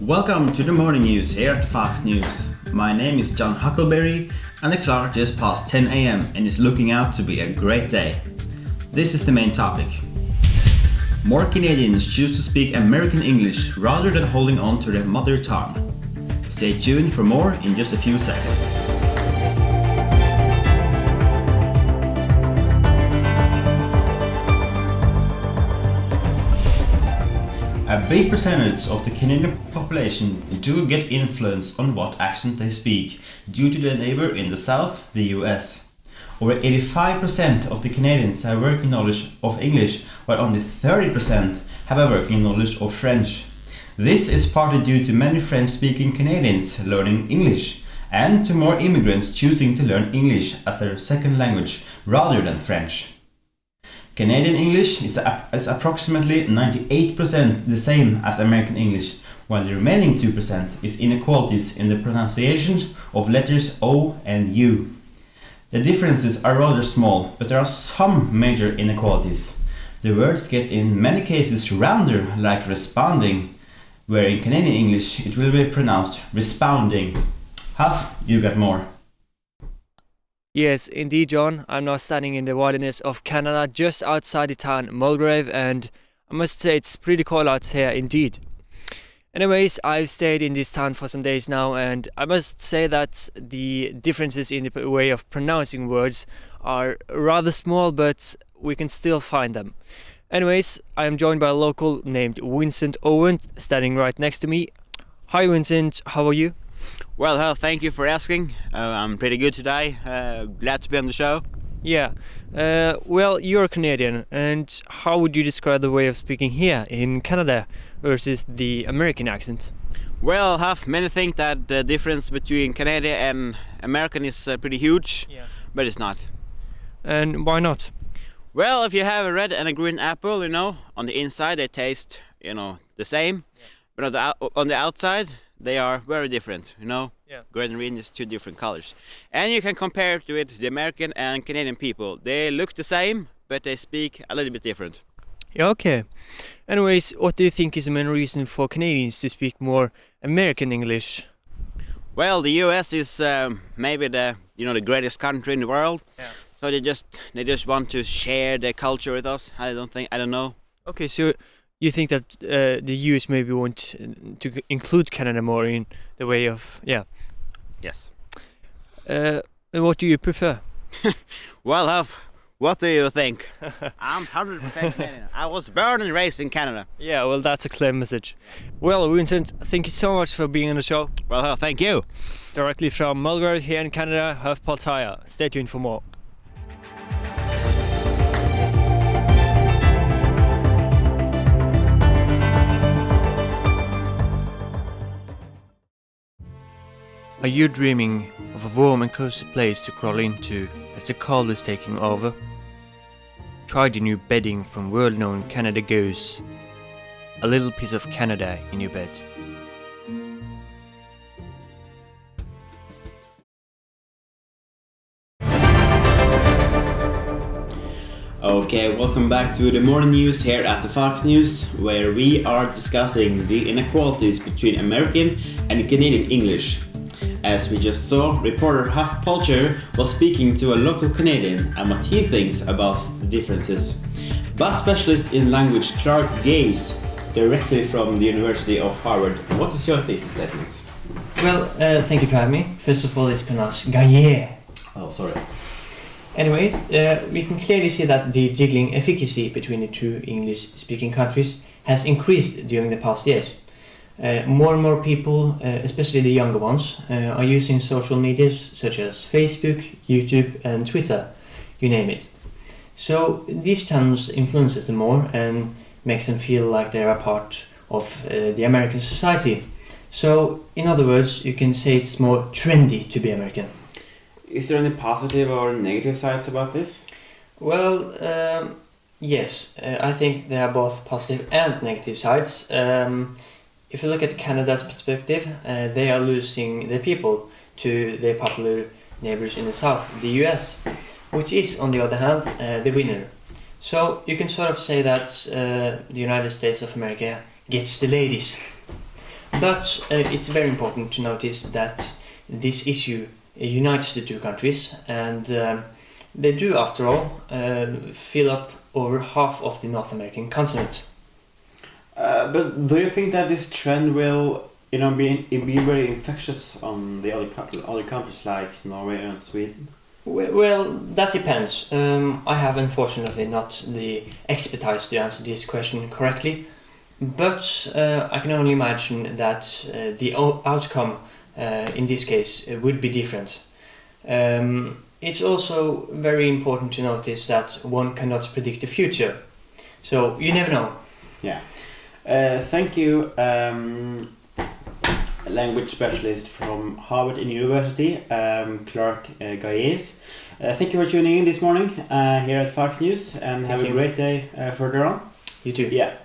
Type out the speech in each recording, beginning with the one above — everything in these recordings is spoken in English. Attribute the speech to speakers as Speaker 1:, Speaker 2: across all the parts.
Speaker 1: Welcome to the morning news here at the Fox News. My name is John Huckleberry and the clock just passed 10 a.m. and is looking out to be a great day. This is the main topic. More Canadians choose to speak American English rather than holding on to their mother tongue. Stay tuned for more in just a few seconds. A big percentage of the Canadian population do get influence on what accent they speak due to their neighbor in the south, the US. Over 85% of the Canadians have working knowledge of English, while only 30% have a working knowledge of French. This is partly due to many French-speaking Canadians learning English, and to more immigrants choosing to learn English as their second language rather than French. Canadian English is approximately 98% the same as American English, while the remaining 2% is inequalities in the pronunciation of letters O and U. The differences are rather small, but there are some major inequalities. The words get in many cases rounder, like responding, where in Canadian English it will be pronounced responding. Huff, you got more.
Speaker 2: Yes, indeed, John. I'm now standing in the wilderness of Canada, just outside the town Mulgrave, and I must say it's pretty cold out here indeed. Anyways, I've stayed in this town for some days now, and I must say that the differences in the way of pronouncing words are rather small, but we can still find them. Anyways, I am joined by a local named Vincent Owen, standing right next to me. Hi Vincent, how are you?
Speaker 3: Well, thank you for asking. I'm pretty good today. Glad to be on the show.
Speaker 2: Yeah. Well, you're Canadian, and how would you describe the way of speaking here in Canada versus the American accent?
Speaker 3: Well, many think that the difference between Canadian and American is pretty huge, but it's not.
Speaker 2: And why not?
Speaker 3: Well, if you have a red and a green apple, on the inside they taste, the same, but on the outside they are very different, Red and green is two different colors. And you can compare it with the American and Canadian people. They look the same, but they speak a little bit different.
Speaker 2: Yeah, okay. Anyways, what do you think is the main reason for Canadians to speak more American English?
Speaker 3: Well, the US is maybe the greatest country in the world. Yeah. So they just want to share their culture with us. I don't know.
Speaker 2: Okay, so you think that the US maybe want to include Canada more in the way of,
Speaker 3: Yes.
Speaker 2: And what do you prefer?
Speaker 3: Well, what do you think? I'm 100% Canadian. I was born and raised in Canada.
Speaker 2: Yeah, well, that's a clear message. Well, Vincent, thank you so much for being on the show.
Speaker 3: Well, thank you.
Speaker 2: Directly from Mulgrave here in Canada, Huff Tire. Stay tuned for more. Are you dreaming of a warm and cozy place to crawl into as the cold is taking over? Try the new bedding from world-known Canada Goose. A little piece of Canada in your bed.
Speaker 1: Okay, welcome back to the morning news here at the Fox News, where we are discussing the inequalities between American and Canadian English. As we just saw, reporter Huff Pulcher was speaking to a local Canadian and what he thinks about the differences. But specialist in language Clark Gaze, directly from the University of Harvard, what is your thesis statement?
Speaker 4: Well, thank you for having me. First of all, it's pronounced Gaillard.
Speaker 1: Oh, sorry.
Speaker 4: Anyways, we can clearly see that the jiggling efficacy between the two English-speaking countries has increased during the past years. More and more people, especially the younger ones, are using social medias such as Facebook, YouTube and Twitter, you name it. So these channels influences them more and makes them feel like they are a part of the American society. So in other words, you can say it's more trendy to be American.
Speaker 1: Is there any positive or negative sides about this?
Speaker 4: Well, yes, I think there are both positive and negative sides. If you look at Canada's perspective, they are losing their people to their popular neighbors in the south, the US, which is, on the other hand, the winner. So you can sort of say that the United States of America gets the ladies. But it's very important to notice that this issue unites the two countries, and they do, after all, fill up over half of the North American continent.
Speaker 5: But do you think that this trend will, be very infectious on the other countries like Norway and Sweden?
Speaker 4: Well, that depends. I have unfortunately not the expertise to answer this question correctly, but I can only imagine that the outcome in this case would be different. It's also very important to notice that one cannot predict the future, so you never know.
Speaker 5: Yeah. Thank you, language specialist from Harvard University, Clark Gayes. Thank you for tuning in this morning here at Fox News, and have a great day further on.
Speaker 4: You too.
Speaker 5: Yeah.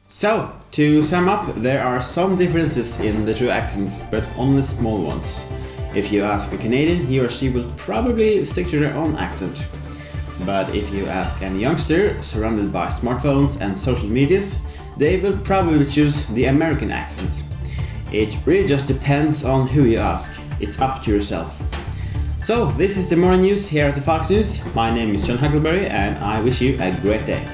Speaker 5: So, to sum up, there are some differences in the two accents, but only small ones. If you ask a Canadian, he or she will probably stick to their own accent. But if you ask any youngster surrounded by smartphones and social medias, they will probably choose the American accent. It really just depends on who you ask. It's up to yourself. So, this is the morning news here at the Fox News. My name is John Huckleberry, and I wish you a great day.